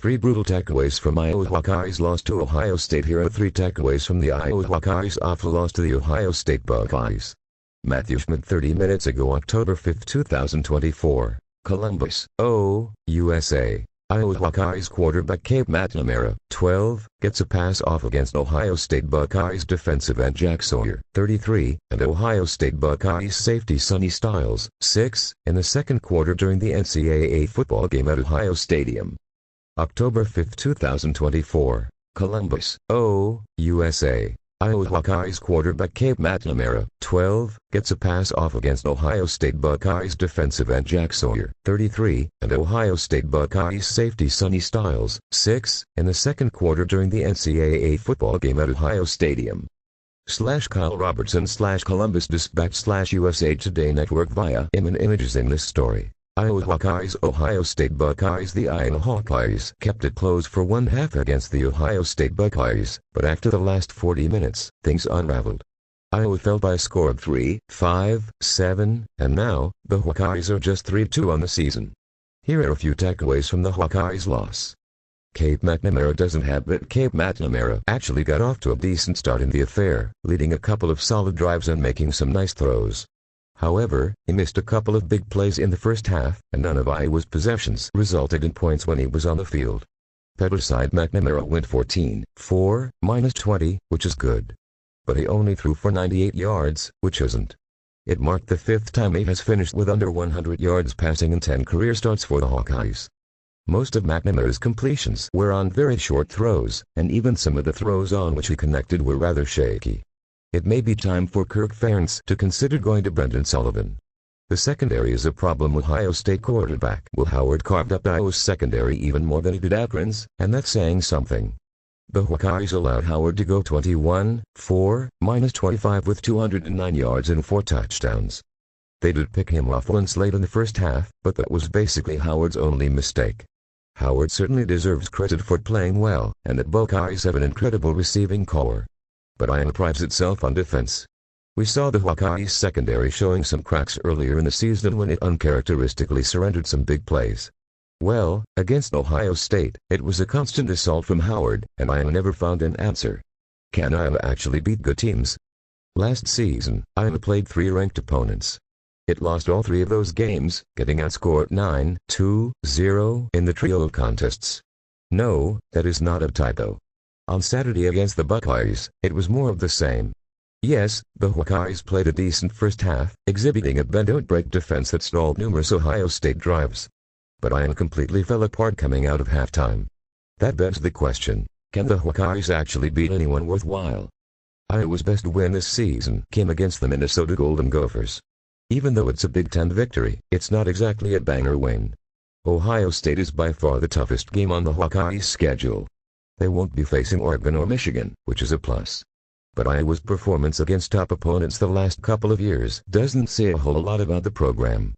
3 brutal takeaways from Iowa Hawkeyes loss to Ohio State. Here are 3 takeaways from the Iowa Hawkeyes awful loss to the Ohio State Buckeyes. Matthew Schmidt 30 minutes ago, October 5, 2024, Columbus, USA. Iowa Hawkeyes quarterback Cape McNamara, 12, gets a pass off against Ohio State Buckeyes defensive end Jack Sawyer, 33, and Ohio State Buckeyes safety Sonny Styles, 6, in the second quarter during the NCAA football game at Ohio Stadium. October 5, 2024, Columbus, USA. Iowa Hawkeyes quarterback Cape McNamara, 12, gets a pass off against Ohio State Buckeyes defensive end Jack Sawyer, 33, and Ohio State Buckeyes safety Sonny Styles, 6, in the second quarter during the NCAA football game at Ohio Stadium. Kyle Robertson Columbus Dispatch USA Today Network via images in this story. Iowa Hawkeyes Ohio State Buckeyes. The Iowa Hawkeyes kept it close for one half against the Ohio State Buckeyes, but after the last 40 minutes, things unraveled. Iowa fell by a score of 3, 5, 7, and now, the Hawkeyes are just 3-2 on the season. Here are a few takeaways from the Hawkeyes loss. Cape McNamara doesn't have it. Cape McNamara actually got off to a decent start in the affair, leading a couple of solid drives and making some nice throws. However, he missed a couple of big plays in the first half, and none of Iowa's possessions resulted in points when he was on the field. Aside, McNamara went 14 for -20, which is good. But he only threw for 98 yards, which isn't. It marked the 5th time he has finished with under 100 yards passing in 10 career starts for the Hawkeyes. Most of McNamara's completions were on very short throws, and even some of the throws on which he connected were rather shaky. It may be time for Kirk Ferentz to consider going to Brendan Sullivan. The secondary is a problem with Ohio State quarterback. Will Howard carved up Iowa's secondary even more than he did Akron's, and that's saying something. The Hawkeyes allowed Howard to go 21 for -25 with 209 yards and 4 touchdowns. They did pick him off once late in the first half, but that was basically Howard's only mistake. Howard certainly deserves credit for playing well, and the Buckeyes have an incredible receiving core. But Iowa prides itself on defense. We saw the Hawkeyes secondary showing some cracks earlier in the season when it uncharacteristically surrendered some big plays. Well, against Ohio State, it was a constant assault from Howard, and Iowa never found an answer. Can Iowa actually beat good teams? Last season, Iowa played 3 ranked opponents. It lost all 3 of those games, getting outscored 9-2-0 in the trio of contests. No, that is not a typo. On Saturday against the Buckeyes, it was more of the same. Yes, the Hawkeyes played a decent first half, exhibiting a bend-don't-break defense that stalled numerous Ohio State drives. But Iowa completely fell apart coming out of halftime. That begs the question, can the Hawkeyes actually beat anyone worthwhile? Iowa's best win this season came against the Minnesota Golden Gophers. Even though it's a Big Ten victory, it's not exactly a banger win. Ohio State is by far the toughest game on the Hawkeyes' schedule. They won't be facing Oregon or Michigan, which is a plus. But Iowa's performance against top opponents the last couple of years doesn't say a whole lot about the program.